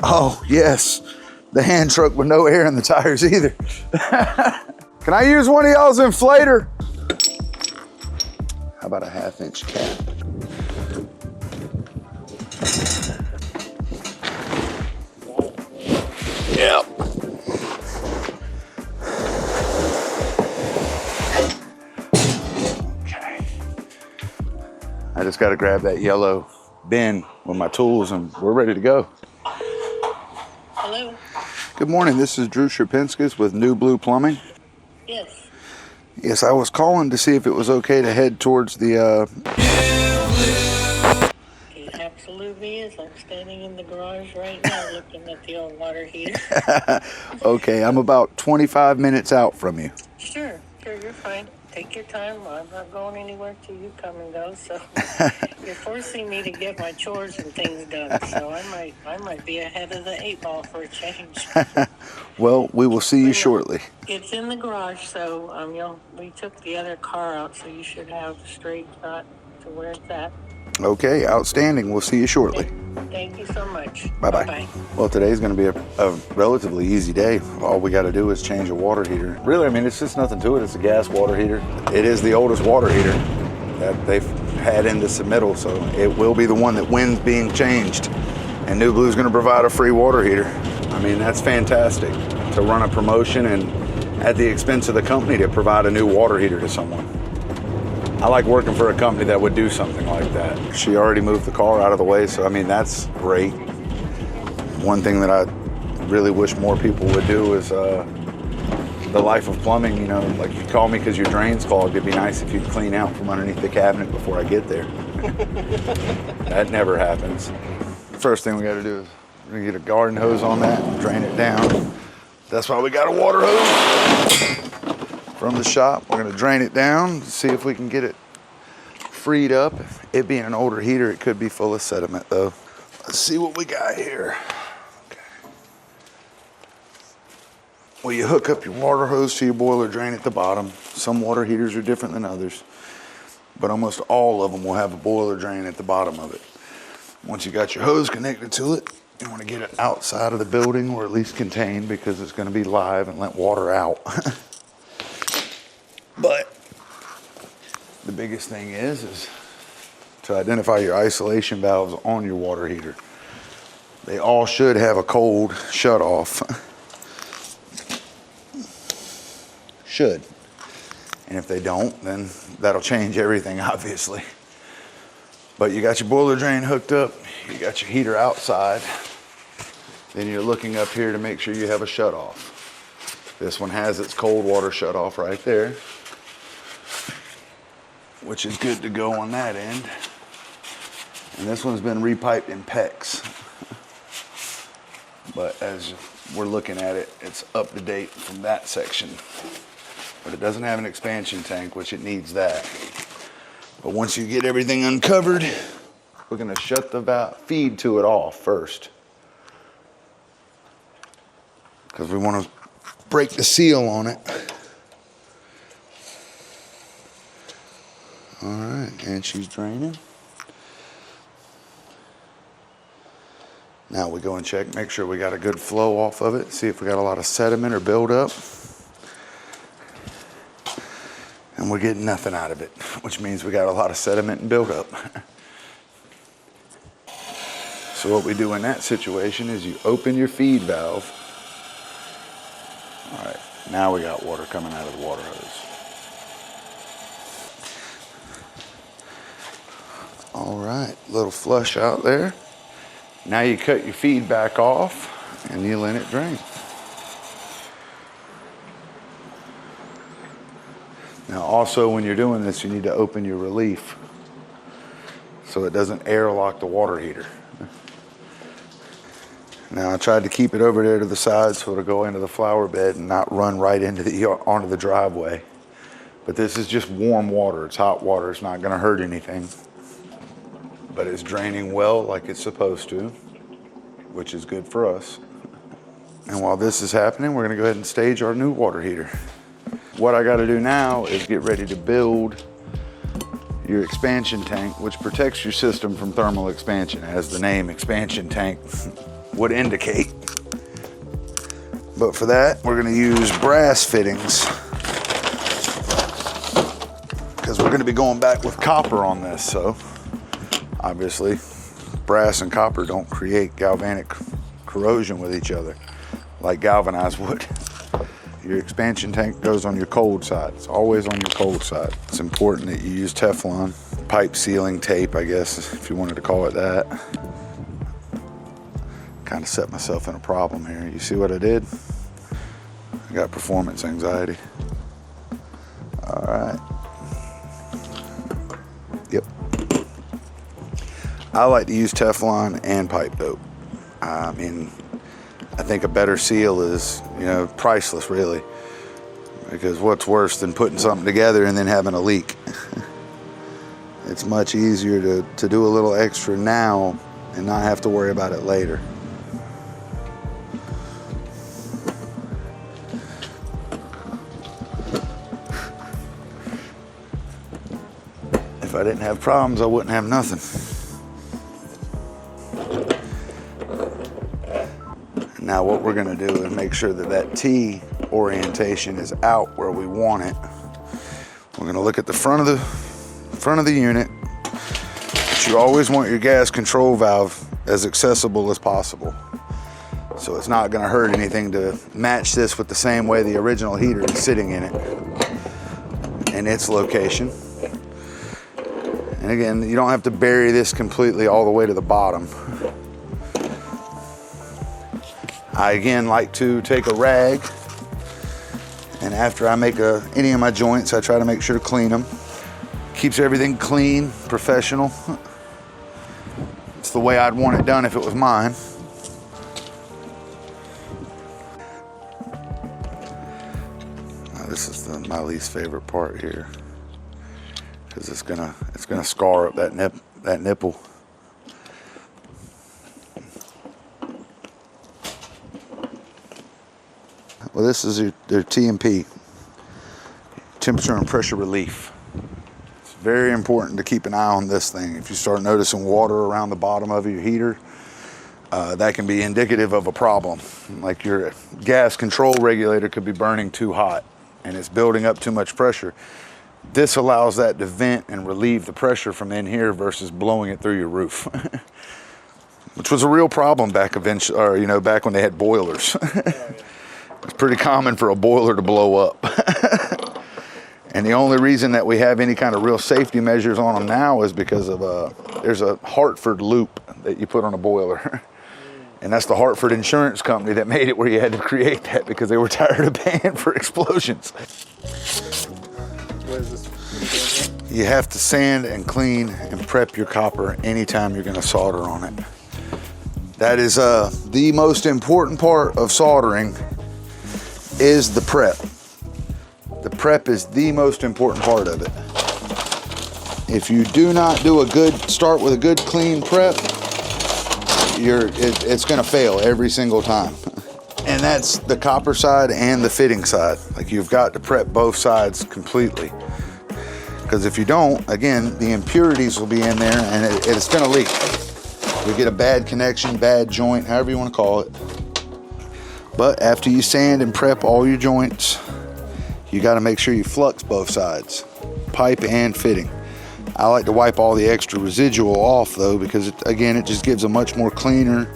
Oh, yes. The hand truck with no air in the tires either. Can I use one of y'all's inflator? How about a 1/2-inch cap? Yep. Okay. I just got to grab that yellow bin with my tools and we're ready to go. Hello. Good morning. This is Drew Sherpinskis with NuBlue Plumbing. Yes. Yes, I was calling to see if it was okay to head towards the It absolutely is. I'm standing in the garage right now looking at the old water heater. Okay, I'm about 25 minutes out from you. Sure, you're fine. Take your time. I'm not going anywhere till you come and go. So you're forcing me to get my chores and things done. So I might be ahead of the 8 ball for a change. Well, we will see you shortly. It's in the garage, so we took the other car out, so you should have a straight shot to where it's at. Okay, outstanding. We'll see you shortly. Thank you so much. Bye-bye. Bye-bye. Well, today's going to be a relatively easy day. All we got to do is change a water heater. Really, I mean, it's just nothing to it. It's a gas water heater. It is the oldest water heater that they've had in the submittal, so it will be the one that wins being changed. And NuBlue is going to provide a free water heater. I mean, that's fantastic to run a promotion and at the expense of the company to provide a new water heater to someone. I like working for a company that would do something like that. She already moved the car out of the way, so I mean, that's great. One thing that I really wish more people would do is the life of plumbing, you know, like you call me because your drain's clogged, it'd be nice if you'd clean out from underneath the cabinet before I get there. That never happens. First thing we gotta do is we're gonna get a garden hose on that and drain it down. That's why we got a water hose from the shop. We're gonna drain it down, see if we can get it freed up. It being an older heater, it could be full of sediment though. Let's see what we got here. Okay. Well, you hook up your water hose to your boiler drain at the bottom. Some water heaters are different than others, but almost all of them will have a boiler drain at the bottom of it. Once you got your hose connected to it, you want to get it outside of the building or at least contained because it's going to be live and let water out. But the biggest thing is to identify your isolation valves on your water heater. They all should have a cold shut off. Should. And if they don't, then that'll change everything, obviously. But you got your boiler drain hooked up, you got your heater outside, then you're looking up here to make sure you have a shut off. This one has its cold water shut off right there, which is good to go on that end. And this one's been repiped in PEX. But as we're looking at it, it's up to date from that section. But it doesn't have an expansion tank, which it needs that. But once you get everything uncovered, we're gonna shut the feed to it off first. Because we wanna break the seal on it. All right, and she's draining. Now we go and check, make sure we got a good flow off of it, see if we got a lot of sediment or buildup. And we're getting nothing out of it, which means we got a lot of sediment and buildup. So what we do in that situation is you open your feed valve. All right, now we got water coming out of the water hose. All right, little flush out there. Now you cut your feed back off and you let it drain. Now also when you're doing this, you need to open your relief so it doesn't airlock the water heater. Now I tried to keep it over there to the side so it'll go into the flower bed and not run right into onto the driveway. But this is just warm water, it's hot water, it's not gonna hurt anything. But it's draining well like it's supposed to, which is good for us. And while this is happening, we're gonna go ahead and stage our new water heater. What I gotta do now is get ready to build your expansion tank, which protects your system from thermal expansion, as the name expansion tank would indicate. But for that, we're gonna use brass fittings because we're gonna be going back with copper on this. So obviously brass and copper don't create galvanic corrosion with each other like galvanized would. Your expansion tank goes on your cold side. It's always on your cold side. It's important that you use Teflon, pipe sealing tape, I guess, if you wanted to call it that. Kind of set myself in a problem here. You see what I did? I got performance anxiety. All right. Yep. I like to use Teflon and pipe dope. I mean, I think a better seal is, you know, priceless, really. Because what's worse than putting something together and then having a leak? It's much easier to do a little extra now and not have to worry about it later. If I didn't have problems, I wouldn't have nothing. Now what we're gonna do is make sure that that T orientation is out where we want it. We're gonna look at the front of the unit. But you always want your gas control valve as accessible as possible. So it's not gonna hurt anything to match this with the same way the original heater is sitting in it, in its location. And again, you don't have to bury this completely all the way to the bottom. I again like to take a rag, and after I make any of my joints, I try to make sure to clean them. Keeps everything clean, professional. It's the way I'd want it done if it was mine. Now, this is my least favorite part here, because it's gonna scar up that nipple. Well, this is their TMP, temperature and pressure relief. It's very important to keep an eye on this thing. If you start noticing water around the bottom of your heater, that can be indicative of a problem. Like your gas control regulator could be burning too hot and it's building up too much pressure. This allows that to vent and relieve the pressure from in here versus blowing it through your roof. Which was a real problem back back when they had boilers. It's pretty common for a boiler to blow up. And the only reason that we have any kind of real safety measures on them now is because of there's a Hartford loop that you put on a boiler. And that's the Hartford insurance company that made it where you had to create that because they were tired of paying for explosions. What is this? You have to sand and clean and prep your copper anytime you're gonna solder on it. That is the most important part of soldering is the prep. The prep is the most important part of it. If you do not start with a good clean prep, it's gonna fail every single time. And that's the copper side and the fitting side. Like, you've got to prep both sides completely. Because if you don't, again, the impurities will be in there and it's gonna leak. You get a bad connection, bad joint, however you wanna call it. But after you sand and prep all your joints, you gotta make sure you flux both sides, pipe and fitting. I like to wipe all the extra residual off though, because it just gives a much more cleaner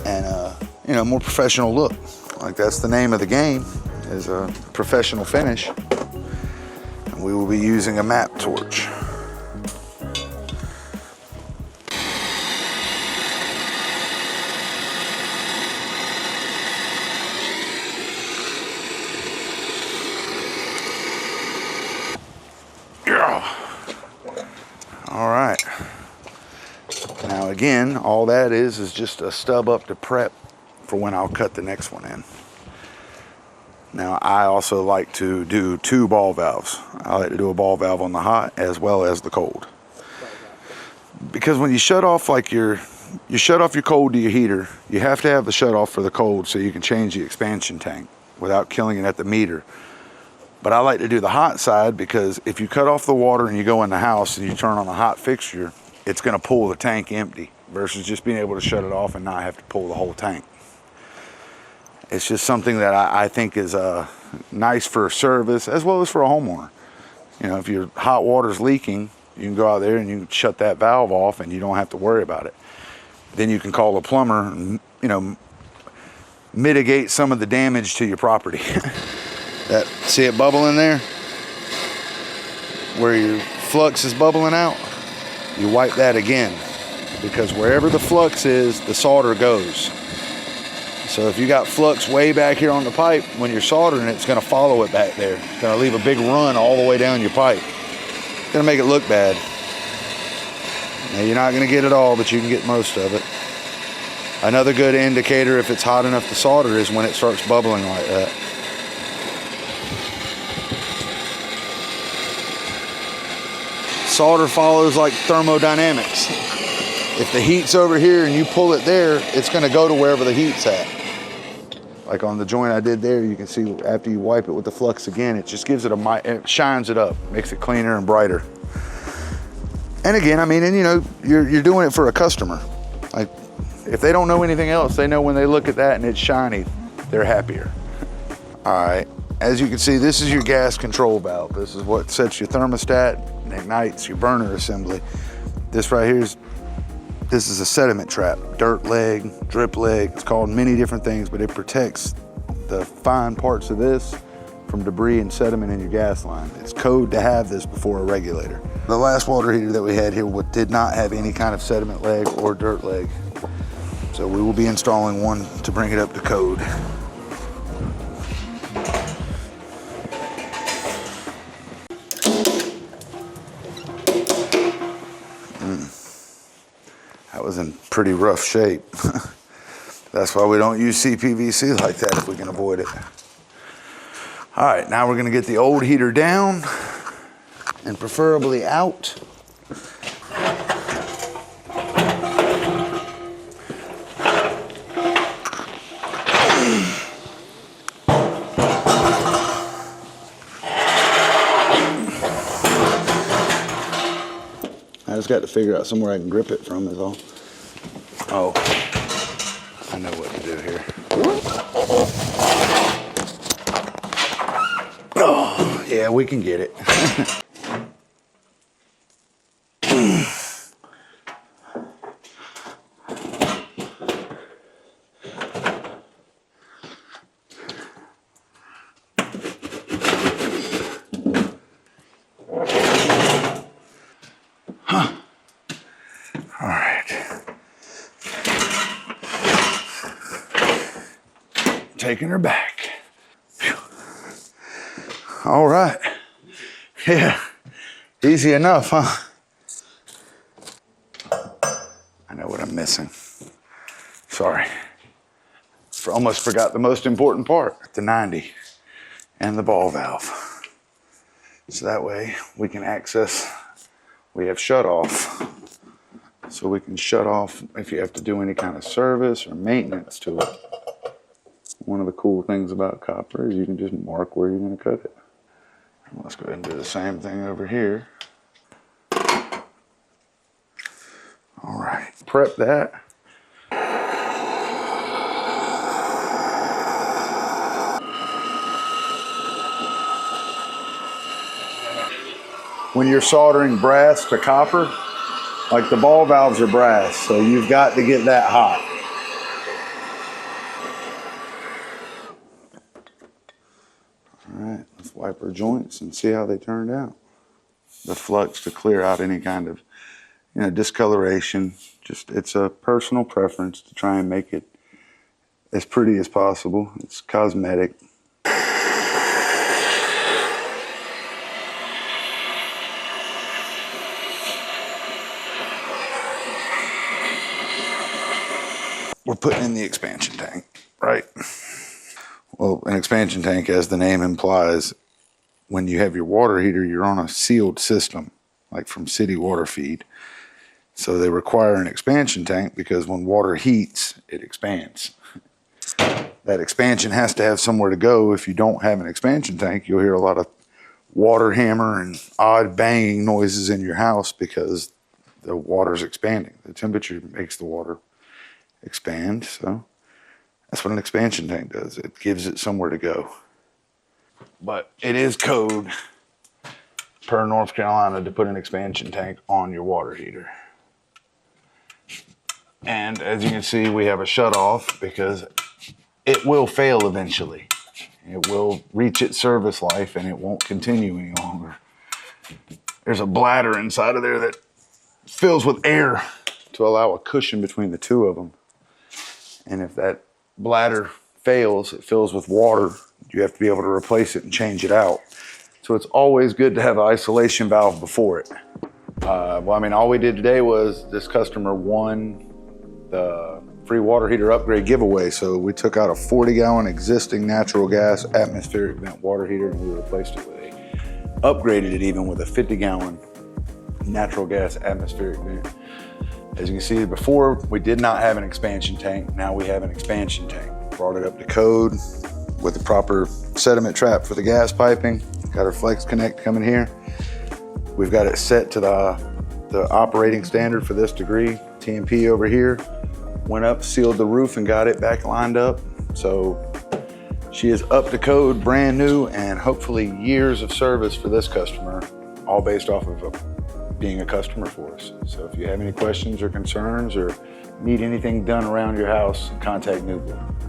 and more professional look. Like, that's the name of the game, is a professional finish. And we will be using a map torch. All right. Now again, all that is just a stub up to prep for when I'll cut the next one in. Now, I also like to do 2 ball valves. I like to do a ball valve on the hot as well as the cold. Because when you shut off you shut off your cold to your heater, you have to have the shut off for the cold so you can change the expansion tank without killing it at the meter. But I like to do the hot side because if you cut off the water and you go in the house and you turn on the hot fixture, it's gonna pull the tank empty versus just being able to shut it off and not have to pull the whole tank. It's just something that I think is nice for service as well as for a homeowner. You know, if your hot water's leaking, you can go out there and you can shut that valve off and you don't have to worry about it. Then you can call a plumber and, you know, mitigate some of the damage to your property. See it bubbling there? Where your flux is bubbling out, you wipe that again, because wherever the flux is, the solder goes. So if you got flux way back here on the pipe, when you're soldering it, it's going to follow it back there. It's going to leave a big run all the way down your pipe. It's going to make it look bad. Now, you're not going to get it all, but you can get most of it. Another good indicator if it's hot enough to solder is when it starts bubbling like that. Solder follows like thermodynamics. If the heat's over here and you pull it there, it's going to go to wherever the heat's at. Like on the joint I did there, you can see after you wipe it with the flux again, it just gives it it shines it up, makes it cleaner and brighter. And again, I mean, and you know, you're doing it for a customer. Like, if they don't know anything else, they know when they look at that and it's shiny, they're happier. All right, as you can see, this is your gas control valve. This is what sets your thermostat and ignites your burner assembly. This right here this is a sediment trap, dirt leg, drip leg. It's called many different things, but it protects the fine parts of this from debris and sediment in your gas line. It's code to have this before a regulator. The last water heater that we had here did not have any kind of sediment leg or dirt leg. So we will be installing one to bring it up to code. That was in pretty rough shape. That's why we don't use CPVC like that if we can avoid it. All right, now we're gonna get the old heater down and preferably out. I just got to figure out somewhere I can grip it from is all. Oh, I know what to do here. Oh, yeah, we can get it. Taking her back. Whew. All right. Yeah, easy enough, huh? I know what I'm missing. Sorry. Almost forgot the most important part, the 90 and the ball valve. So that way we can access, we have shut off. So we can shut off if you have to do any kind of service or maintenance to it. One of the cool things about copper is you can just mark where you're going to cut it. Let's go ahead and do the same thing over here. All right, prep that. When you're soldering brass to copper, like the ball valves are brass, so you've got to get that hot. All right, let's wipe our joints and see how they turned out. The flux to clear out any kind of, discoloration. Just, it's a personal preference to try and make it as pretty as possible. It's cosmetic. We're putting in the expansion tank, right? Well, an expansion tank, as the name implies, when you have your water heater, you're on a sealed system, like from city water feed. So they require an expansion tank because when water heats, it expands. That expansion has to have somewhere to go. If you don't have an expansion tank, you'll hear a lot of water hammer and odd banging noises in your house because the water's expanding. The temperature makes the water expand, so that's what an expansion tank does. It gives it somewhere to go. But it is code per North Carolina to put an expansion tank on your water heater. And as you can see, we have a shut off because it will fail eventually. It will reach its service life and it won't continue any longer. There's a bladder inside of there that fills with air to allow a cushion between the two of them. And if that bladder fails, it fills with water, you have to be able to replace it and change it out. So it's always good to have an isolation valve before it. Well, I mean, all we did today was this customer won the free water heater upgrade giveaway. So we took out a 40-gallon existing natural gas atmospheric vent water heater and we replaced it with upgraded it even with a 50-gallon natural gas atmospheric vent. As you can see, before we did not have an expansion tank. Now we have an expansion tank. Brought it up to code with the proper sediment trap for the gas piping. Got our flex connect coming here. We've got it set to the operating standard for this degree. TMP over here. Went up, sealed the roof and got it back lined up. So she is up to code, brand new, and hopefully years of service for this customer, all based off of being a customer for us. So if you have any questions or concerns or need anything done around your house, contact NuBlue.